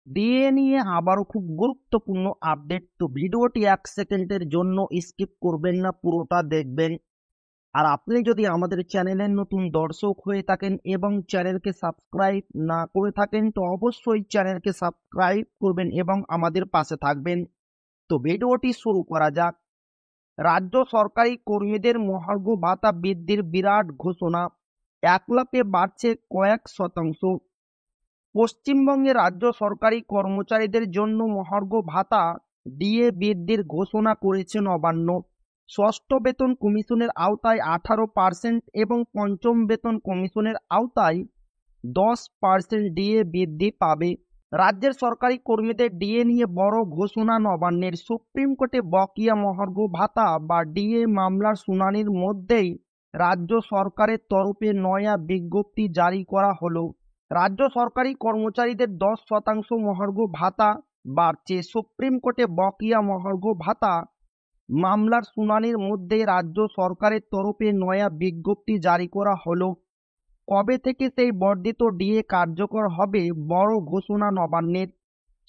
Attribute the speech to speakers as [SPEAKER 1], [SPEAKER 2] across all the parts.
[SPEAKER 1] DA নিয়ে আবারও খুব গুরুত্বপূর্ণ আপডেট। তো ভিডিওটি 1 সেকেন্ডের জন্য স্কিপ করবেন না, পুরোটা দেখবেন। আর আপনি যদি আমাদের চ্যানেলের নতুন দর্শক হয়ে থাকেন এবং চ্যানেলকে সাবস্ক্রাইব না করে থাকেন, তো অবশ্যই চ্যানেলকে সাবস্ক্রাইব করবেন এবং আমাদের পাশে থাকবেন। তো ভিডিওটি শুরু করা যাক। রাজ্য সরকারি কর্মীদের মহার্ঘ ভাতা বৃদ্ধির বিরাট ঘোষণা, 1 লাফে বাড়ছে কয়েক শতাংশ। পশ্চিমবঙ্গে রাজ্য সরকারি কর্মচারীদের জন্য মহার্ঘ ভাতা ডিএ বৃদ্ধির ঘোষণা করেছে নবান্ন। ষষ্ঠ বেতন কমিশনের আওতায় 18% এবং পঞ্চম বেতন কমিশনের আওতায় 10% ডিএ বৃদ্ধি পাবে। রাজ্যের সরকারি কর্মীদের ডিএ নিয়ে বড় ঘোষণা নবান্নের। সুপ্রিম কোর্টে বকেয়া মহার্ঘ ভাতা বা ডিএ মামলার শুনানির মধ্যেই রাজ্য সরকারের তরফে নয়া বিজ্ঞপ্তি জারি করা হলো। রাজ্য সরকারি কর্মচারীদের 10% মহার্ঘ ভাতা বাড়ছে। সুপ্রিম কোর্টে বকেয়া মহার্ঘ ভাতা মামলার শুনানির মধ্যে রাজ্য সরকারের তরফে নয়া বিজ্ঞপ্তি জারি করা হলো। কবে থেকে সেই বর্ধিত ডিএ কার্যকর হবে, বড় ঘোষণা নবান্নের।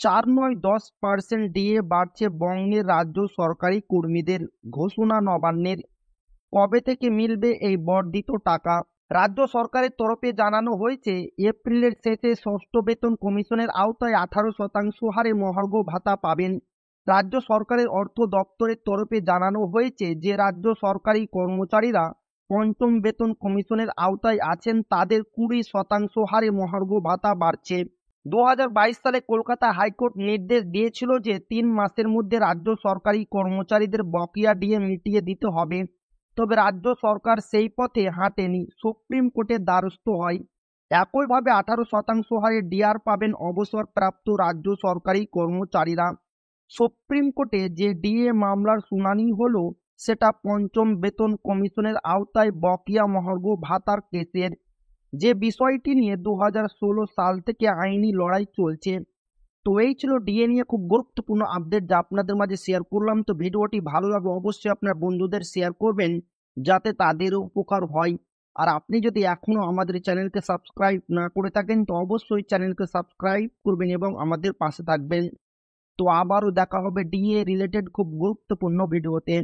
[SPEAKER 1] 4 নয় 10% ডিএ বাড়ছে বঙ্গের রাজ্য সরকারি কর্মীদের, ঘোষণা নবান্নের। কবে থেকে মিলবে এই বর্ধিত টাকা? রাজ্য সরকারের তরফে জানানো হয়েছে, এপ্রিলের শেষে ষষ্ঠ বেতন কমিশনের আওতায় 18% হারে মহার্ঘ ভাতা পাবেন। রাজ্য সরকারের অর্থ দপ্তরের তরফে জানানো হয়েছে যে রাজ্য সরকারি কর্মচারীরা পঞ্চম বেতন কমিশনের আওতায় আছেন, তাদের 20% হারে মহার্ঘ ভাতা বাড়ছে। 2022 সালে কলকাতা হাইকোর্ট নির্দেশ দিয়েছিল যে 3 মাসের মধ্যে রাজ্য সরকারি কর্মচারীদের বকেয়া ডিএ মিটিয়ে দিতে হবে। তবে রাজ্য সরকার সেই পথে হাঁটেনি, সুপ্রিম কোর্টের দ্বারস্থ হয়। একইভাবে 18% হারে ডিআর পাবেন অবসরপ্রাপ্ত রাজ্য সরকারি কর্মচারীরা। সুপ্রিম কোর্টে যে ডিএ মামলার শুনানি হলো, সেটা পঞ্চম বেতন কমিশনের আওতায় বকেয়া মহার্ঘ ভাতার কেসের। যে বিষয়টি নিয়ে 2016 সাল থেকে আইনি লড়াই চলছে। তো এই ছিল ডিএ নিয়ে খুব গুরুত্বপূর্ণ আপডেট, যা আপনাদের মাঝে শেয়ার করলাম। তো ভিডিওটি ভালো লাগলে অবশ্যই আপনার বন্ধুদের শেয়ার করবেন, যাতে তাদেরও উপকার হয়। আর আপনি যদি এখনো আমাদের চ্যানেলকে সাবস্ক্রাইব না করে থাকেন, তো অবশ্যই চ্যানেলকে সাবস্ক্রাইব করবেন এবং আমাদের পাশে থাকবেন। তো আবারও দেখা হবে ডিএ রিলেটেড খুব গুরুত্বপূর্ণ ভিডিওতে।